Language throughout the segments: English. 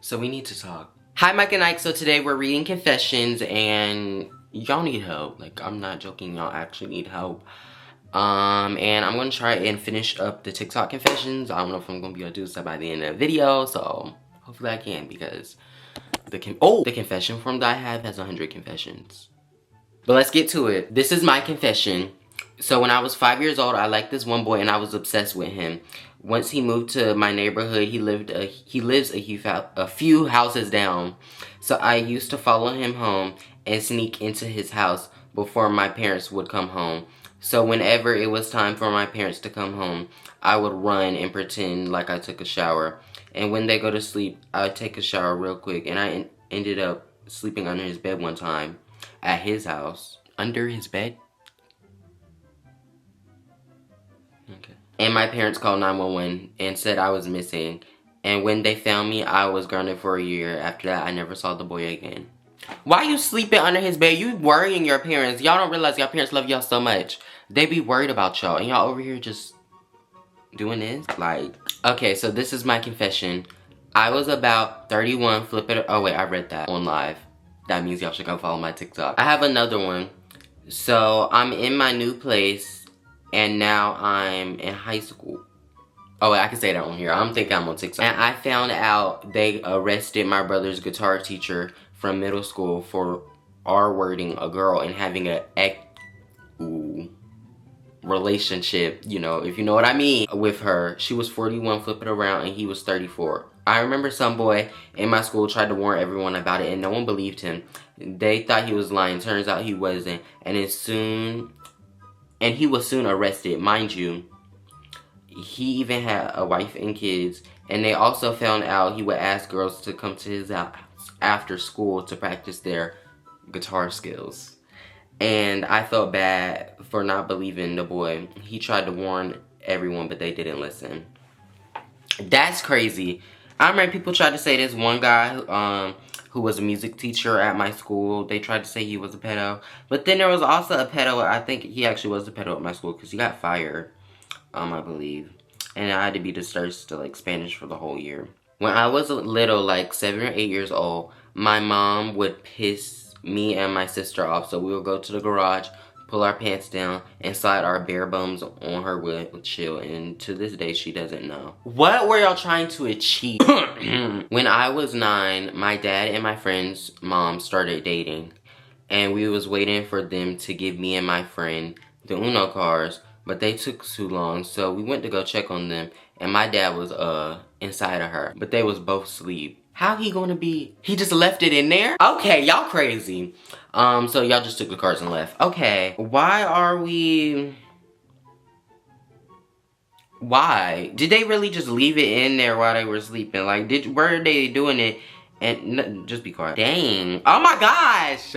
So we need to talk. Hi, Mike and Ike. So today we're reading confessions and y'all need help. Like, I'm not joking. Y'all actually need help. And I'm gonna try and finish up the TikTok confessions. I don't know if I'm gonna be able to do so by the end of the video. So hopefully I can, because the confession form that I have has 100 confessions. But let's get to it. This is my confession. So when I was 5 years old, I liked this one boy and I was obsessed with him. Once he moved to my neighborhood, he lives a few houses down. So I used to follow him home and sneak into his house before my parents would come home. So whenever it was time for my parents to come home, I would run and pretend like I took a shower. And when they go to sleep, I would take a shower real quick. And I ended up sleeping under his bed one time at his house. Under his bed? Okay. And my parents called 911 and said I was missing. And when they found me, I was grounded for a year. After that, I never saw the boy again. Why you sleeping under his bed? You worrying your parents. Y'all don't realize your parents love y'all so much. They be worried about y'all. And y'all over here just doing this? Like, okay, so this is my confession. I was about 31, oh wait, I read that on live. That means y'all should go follow my TikTok. I have another one. So, I'm in my new place, and now I'm in high school. Oh wait, I can say that on here. I'm thinking I'm on TikTok. And I found out they arrested my brother's guitar teacher from middle school for R-wording a girl and having a relationship, you know, if you know what I mean, with her. She was 41 flipping around and he was 34. I remember some boy in my school tried to warn everyone about it and no one believed him. They thought he was lying. Turns out he wasn't. And he was soon arrested. Mind you, he even had a wife and kids. And they also found out he would ask girls to come to his house after school to practice their guitar skills. And I felt bad for not believing the boy. He tried to warn everyone, but they didn't listen. That's crazy. I remember people tried to say this one guy who was a music teacher at my school. They tried to say he was a pedo. But then there was also a pedo. I think he actually was a pedo at my school because he got fired, I believe. And I had to be discharged to like Spanish for the whole year. When I was little, like 7 or 8 years old, my mom would piss me and my sister off. So we would go to the garage, pull our pants down, and slide our bare bums on her windshield. And to this day, she doesn't know. What were y'all trying to achieve? When I was 9, my dad and my friend's mom started dating. And we was waiting for them to give me and my friend the Uno cards. But they took too long, so we went to go check on them. And my dad was inside of her. But they was both asleep. How he gonna be? He just left it in there? Okay, y'all crazy. So y'all just took the cards and left. Okay. Why are we... Why? Did they really just leave it in there while they were sleeping? Like, were they doing it? And just be quiet. Dang. Oh my gosh!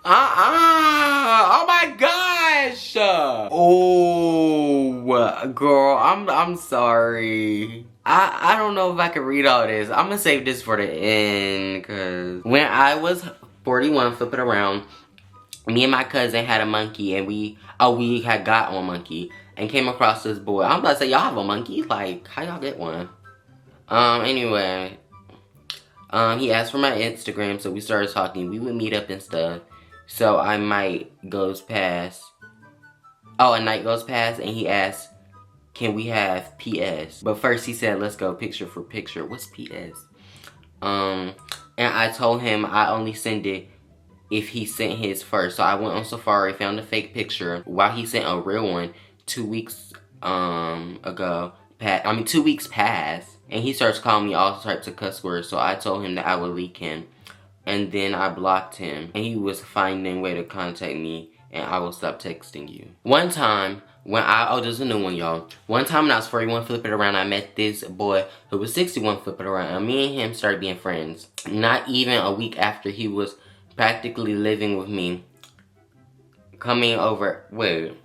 Oh my gosh! Oh, girl, I'm sorry. I don't know if I can read all this. I'm gonna save this for the end, cause when I was 41 flipping around, me and my cousin had a monkey, and we had got on monkey and came across this boy. I'm about to say, y'all have a monkey? Like, how y'all get one? Anyway, he asked for my Instagram, so we started talking. We would meet up and stuff. So a night goes past, and he asked, can we have PS? But first he said, let's go picture for picture. What's PS? And I told him I only send it if he sent his first. So I went on Safari, found a fake picture while he sent a real one 2 weeks ago. 2 weeks passed, and he starts calling me all types of cuss words. So I told him that I would leak him. And then I blocked him, and he was finding a way to contact me, and I will stop texting you. One time, there's a new one, y'all. One time when I was 41 flipping around, I met this boy who was 61 flipping around, and me and him started being friends. Not even a week after, he was practically living with me, coming over, wait.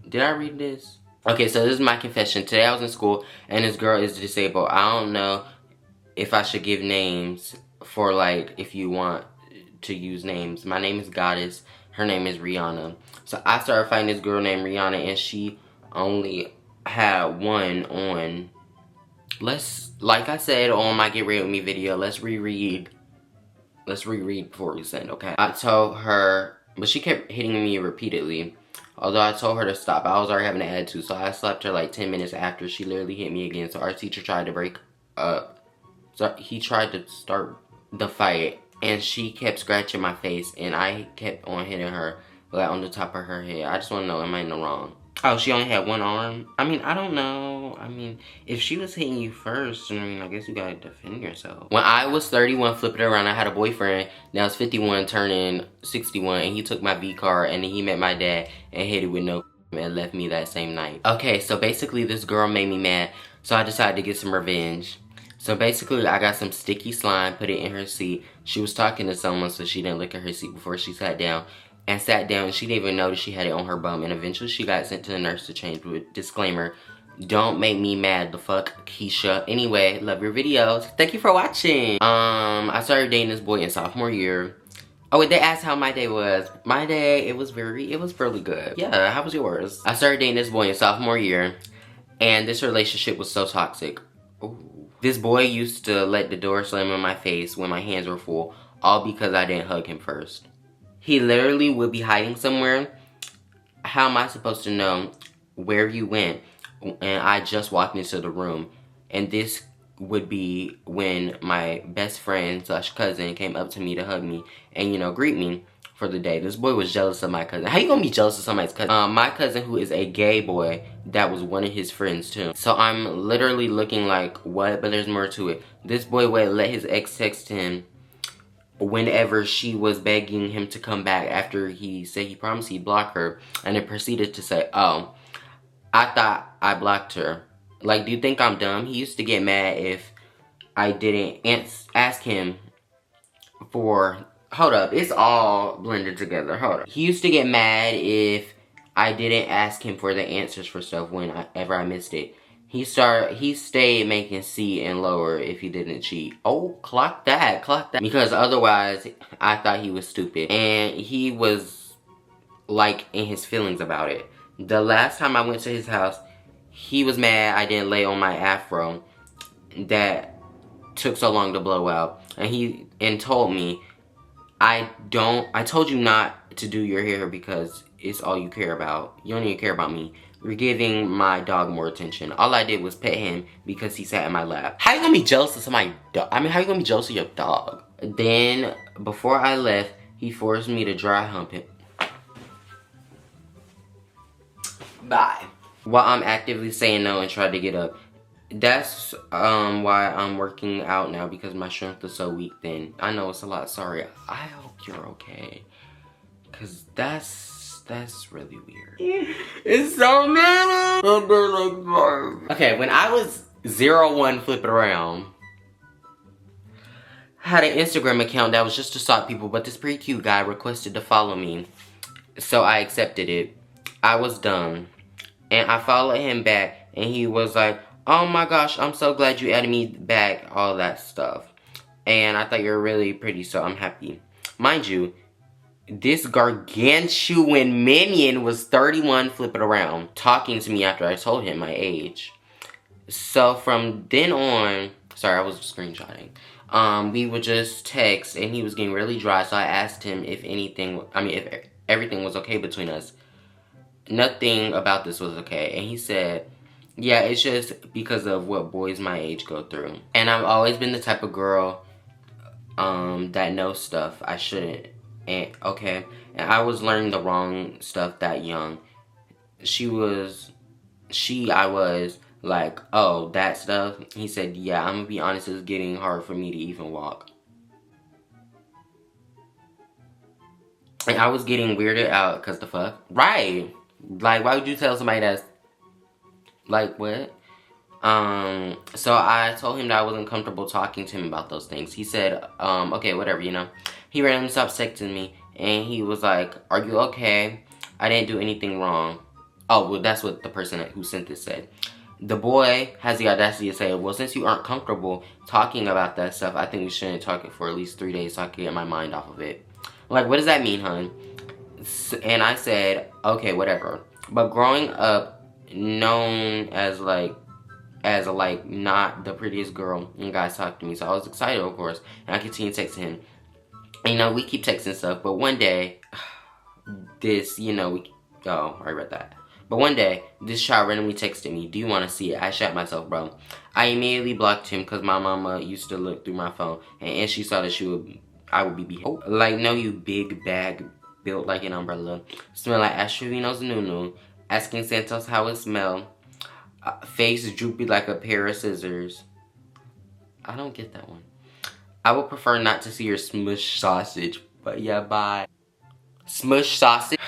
Did I read this? Okay, so this is my confession. Today I was in school, and this girl is disabled. I don't know if I should give names for, like, if you want to use names. My name is Goddess. Her name is Rihanna. So I started fighting this girl named Rihanna, and she only had one on. Like I said on my Get Ready With Me video, let's reread before we send, okay? I told her, but she kept hitting me repeatedly. Although I told her to stop, I was already having an attitude, so I slapped her like 10 minutes after. She literally hit me again, so our teacher tried to break up. So he tried to start the fight, and she kept scratching my face, and I kept on hitting her, like on the top of her head. I just want to know, am I in the wrong? Oh, she only had one arm? I mean, I don't know. I mean, if she was hitting you first, I mean, I guess you gotta defend yourself. When I was 31, flipping around, I had a boyfriend. Now it's 51, turning 61, and he took my V card, and then he met my dad and hit it with no and left me that same night. Okay, so basically this girl made me mad, so I decided to get some revenge. So basically, I got some sticky slime, put it in her seat. She was talking to someone, so she didn't look at her seat before she sat down. And sat down, and she didn't even notice she had it on her bum. And eventually, she got sent to the nurse to change. With disclaimer, don't make me mad, the fuck, Keisha. Anyway, love your videos. Thank you for watching. I started dating this boy in sophomore year. Oh, wait, they asked how my day was. My day, it was really good. Yeah, how was yours? I started dating this boy in sophomore year, and this relationship was so toxic. Ooh. This boy used to let the door slam in my face when my hands were full, all because I didn't hug him first. He literally would be hiding somewhere. How am I supposed to know where you went? And I just walked into the room. And this would be when my best friend / cousin came up to me to hug me and, you know, greet me for the day. This boy was jealous of my cousin. How you gonna be jealous of somebody's cousin? My cousin, who is a gay boy, that was one of his friends too. So I'm literally looking like, what? But there's more to it. This boy would let his ex text him whenever she was begging him to come back after he said he promised he'd block her, and then proceeded to say, oh, I thought I blocked her. Like, do you think I'm dumb? He used to get mad if I didn't ask him for, hold up, it's all blended together, hold up. He used to get mad if I didn't ask him for the answers for stuff whenever I missed it. He stayed making C and lower if he didn't cheat. Oh, clock that. Because otherwise, I thought he was stupid. And he was, like, in his feelings about it. The last time I went to his house, he was mad I didn't lay on my afro that took so long to blow out. And told me, I told you not to do your hair because it's all you care about. You don't even care about me. You're giving my dog more attention. All I did was pet him because he sat in my lap. How you gonna be jealous of somebody's dog? I mean, how you gonna be jealous of your dog? Then, before I left, he forced me to dry hump him. Bye. While I'm actively saying no and trying to get up. That's why I'm working out now, because my strength is so weak then. I know it's a lot, sorry. I hope you're okay. Cause that's really weird. It's so many. Okay, when I was 01 flipping around, I had an Instagram account that was just to stalk people, but this pretty cute guy requested to follow me. So I accepted it. I was dumb. And I followed him back, and he was like, oh my gosh, I'm so glad you added me back, all that stuff. And I thought you were really pretty, so I'm happy. Mind you, this gargantuan minion was 31 flipping around, talking to me after I told him my age. So from then on, sorry, I was screenshotting. We would just text, and he was getting really dry, so I asked him if everything was okay between us. Nothing about this was okay, and he said, yeah, it's just because of what boys my age go through. And I've always been the type of girl that knows stuff I shouldn't. And okay, and I was learning the wrong stuff that young. I was like, oh, that stuff? He said, yeah, I'm gonna be honest, it's getting hard for me to even walk. And I was getting weirded out, cause the fuck? Right. Like, why would you tell somebody that's, like, what? So I told him that I wasn't comfortable talking to him about those things. He said, okay, whatever, you know. He randomly stopped texting me, and he was like, are you okay? I didn't do anything wrong. Oh, well, that's what the person who sent this said. The boy has the audacity to say, well, since you aren't comfortable talking about that stuff, I think we shouldn't talk it for at least 3 days so I can get my mind off of it. Like, what does that mean, hun? And I said, okay, whatever. But growing up known as like not the prettiest girl when guys talk to me. So I was excited, of course, and I continued texting him. And, we keep texting stuff, but one day, I read that. But one day, this child randomly texted me, "Do you want to see it?" I shat myself, bro. I immediately blocked him because my mama used to look through my phone, and she saw that I would be behaving. Like, no, you big bag built like an umbrella, smell like Astrovino's Nunu, asking Santos how it smell, face droopy like a pair of scissors. I don't get that one. I would prefer not to see your smush sausage, but yeah, bye. Smush sausage.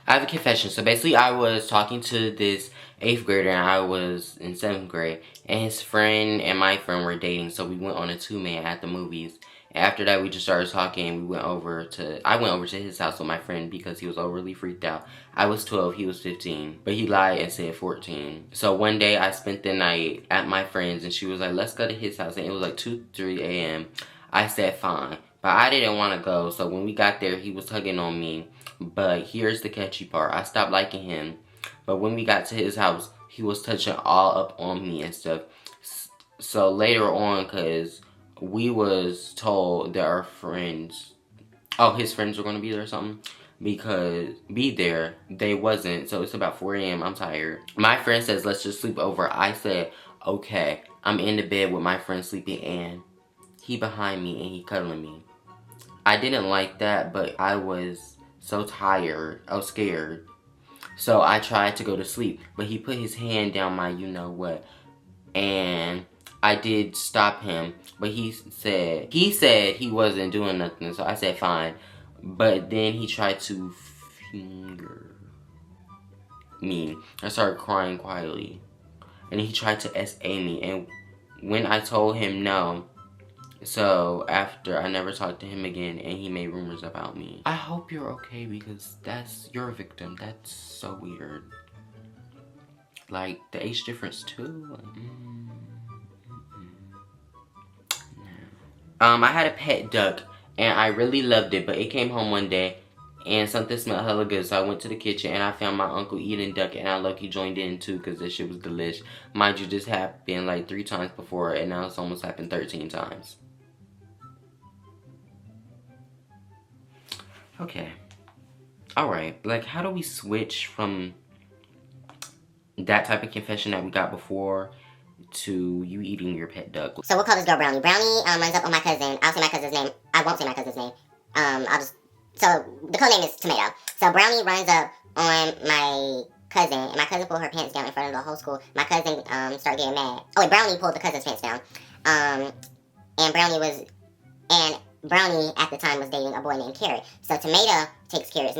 I have a confession. So basically, I was talking to this 8th grader, and I was in 7th grade, and his friend and my friend were dating, so we went on a 2-man at the movies. And after that, we just started talking. I went over to his house with my friend because he was overly freaked out. I was 12, he was 15, but he lied and said 14. So one day, I spent the night at my friend's, and she was like, "Let's go to his house," and it was like 2, 3 a.m. I said fine, but I didn't want to go, so when we got there, he was tugging on me. But here's the catchy part. I stopped liking him. But when we got to his house, he was touching all up on me and stuff. So later on, because we was told that our friends, his friends were going to be there or something. They wasn't. So it's about 4 a.m. I'm tired. My friend says, "Let's just sleep over." I said, "Okay." I'm in the bed with my friend sleeping, and he behind me and he cuddling me. I didn't like that, but I was so tired. I was scared. So I tried to go to sleep, but he put his hand down my you-know-what. And I did stop him, but he said he wasn't doing nothing, so I said fine. But then he tried to finger me. I started crying quietly. And he tried to SA me, and when I told him no, so after, I never talked to him again, and he made rumors about me. I hope you're okay, because you're a victim. That's so weird. Like, the age difference too? I had a pet duck, and I really loved it, but it came home one day, and something smelled hella good, so I went to the kitchen, and I found my uncle eating duck, and I low-key joined in too, because this shit was delish. Mind you, this happened like 3 times before, and now it's almost happened 13 times. Okay. Alright. Like, how do we switch from that type of confession that we got before to you eating your pet duck? So we'll call this girl Brownie. Brownie runs up on my cousin. I'll say my cousin's name. I won't say my cousin's name. So the code name is Tomato. So Brownie runs up on my cousin, and my cousin pulled her pants down in front of the whole school. My cousin started getting mad. Oh wait, Brownie pulled the cousin's pants down. And Brownie at the time was dating a boy named Carrot. So Tomato takes takes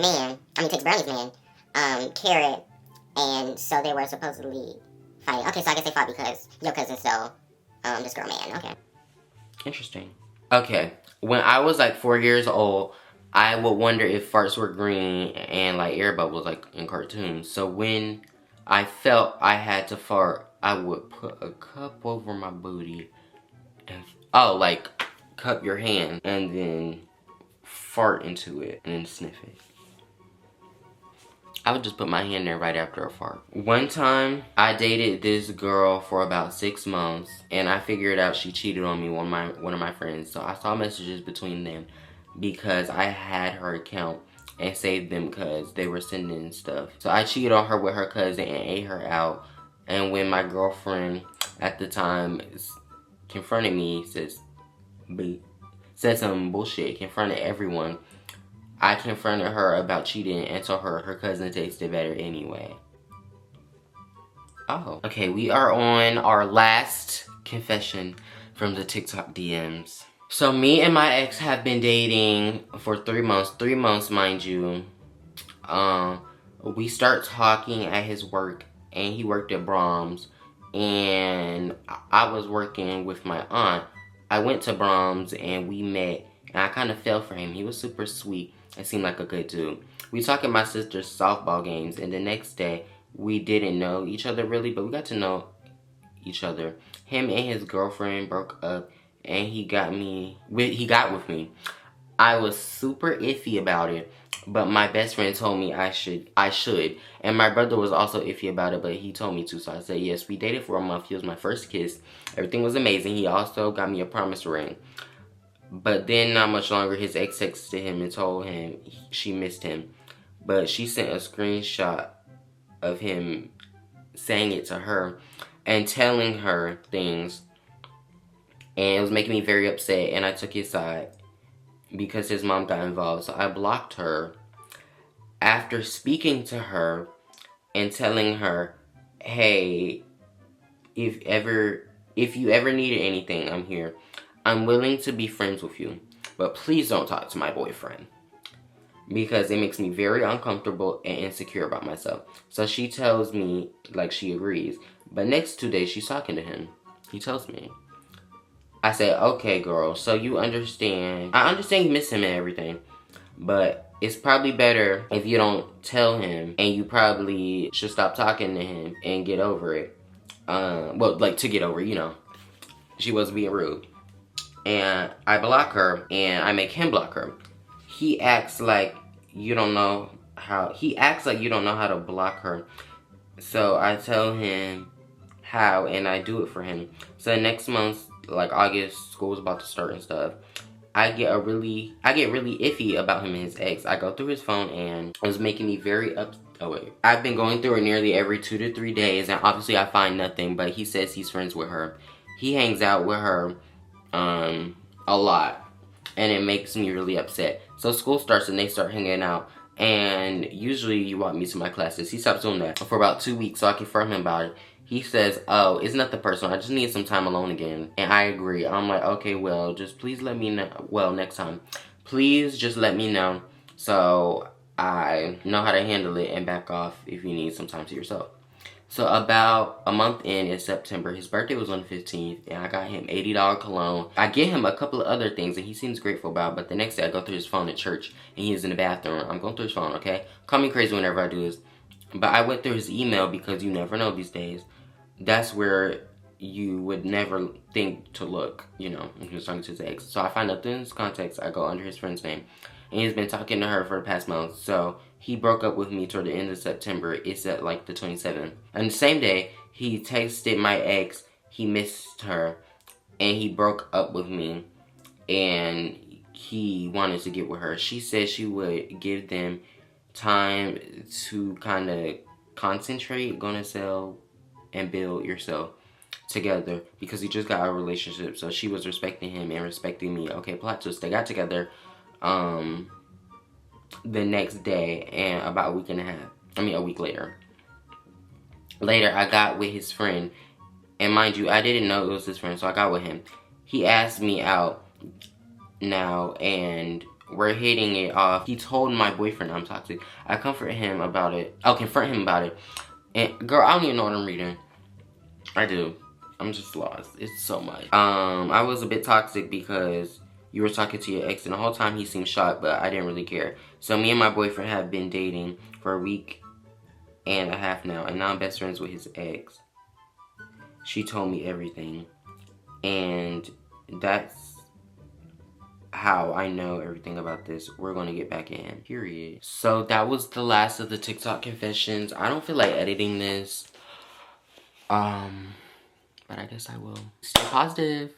Brownie's man, Carrot, and so they were supposedly fighting. Okay, so I guess they fought because your cousin stole this girl man. Okay. Interesting. Okay, when I was like 4 years old, I would wonder if farts were green and like air bubbles like in cartoons. So when I felt I had to fart, I would put a cup over my booty and cup your hand and then fart into it and then sniff it. I would just put my hand there right after a fart. One time, I dated this girl for about 6 months, and I figured out she cheated on me, one of my friends. So I saw messages between them because I had her account and saved them because they were sending stuff. So I cheated on her with her cousin and ate her out. And when my girlfriend at the time confronted me, said some bullshit, confronted everyone, I confronted her about cheating and told her her cousin tasted better anyway. Oh. Okay, we are on our last confession from the TikTok DMs. So me and my ex have been dating for 3 months. 3 months, mind you. We start talking at his work, and he worked at Brahms, and I was working with my aunt. I went to Brahms, and we met, and I kind of fell for him. He was super sweet and seemed like a good dude. We talked at my sister's softball games, and the next day, we didn't know each other really, but we got to know each other. Him and his girlfriend broke up, and he got with me. I was super iffy about it, but my best friend told me I should. And my brother was also iffy about it, but he told me to, so I said yes. We dated for a month. He was my first kiss. Everything was amazing. He also got me a promise ring. But then not much longer, his ex texted him and told him she missed him. But she sent a screenshot of him saying it to her and telling her things. And it was making me very upset, and I took his side because his mom got involved. So I blocked her. After speaking to her and telling her, hey, if you ever needed anything, I'm here. I'm willing to be friends with you, but please don't talk to my boyfriend, because it makes me very uncomfortable and insecure about myself. So she tells me, like, she agrees. But next 2 days, she's talking to him. He tells me. I say, okay, girl, so you understand. I understand you miss him and everything, but it's probably better if you don't tell him, and you probably should stop talking to him and get over it. Well, like, to get over, you know. She was being rude. And I block her, and I make him block her. He acts like you don't know how to block her. So I tell him how, and I do it for him. So next month, like August, school's about to start and stuff. I get really iffy about him and his ex. I go through his phone, and it was making me very I've been going through it nearly every 2 to 3 days, and obviously I find nothing, but he says he's friends with her. He hangs out with her a lot, and it makes me really upset. So school starts and they start hanging out, and usually you want me to my classes. He stops doing that for about 2 weeks, so I confront him about it. He says, oh, it's nothing personal, I just need some time alone again. And I agree. I'm like, okay, well, just please let me know. Well, next time, please just let me know so I know how to handle it and back off if you need some time to yourself. So about a month in September, his birthday was on the 15th, and I got him $80 cologne. I get him a couple of other things, and he seems grateful about it, but the next day I go through his phone at church, and he is in the bathroom. I'm going through his phone, okay? Call me crazy whenever I do this. But I went through his email, because you never know these days. That's where you would never think to look, you know, when he was talking to his ex. So I find out through his contacts, I go under his friend's name. And he's been talking to her for the past month. So he broke up with me toward the end of September. It's at like the 27th. And the same day, he texted my ex. He missed her. And he broke up with me. And he wanted to get with her. She said she would give them time to kind of concentrate, gonna sell and build yourself together, because he just got a relationship. So she was respecting him and respecting me. Okay, plot twist, they got together the next day, and about a week later I got with his friend. And mind you, I didn't know it was his friend, so I got with him. He asked me out now, and we're hitting it off. He told my boyfriend I'm toxic. I confront him about it. And girl, I don't even know what I'm reading. I do. I'm just lost. It's so much. I was a bit toxic because you were talking to your ex, and the whole time he seemed shocked, but I didn't really care. So me and my boyfriend have been dating for a week and a half now, and now I'm best friends with his ex. She told me everything, and that's how I know everything about this. We're gonna get back in, period. So that was the last of the TikTok confessions. I don't feel like editing this, but I guess I will. Stay positive.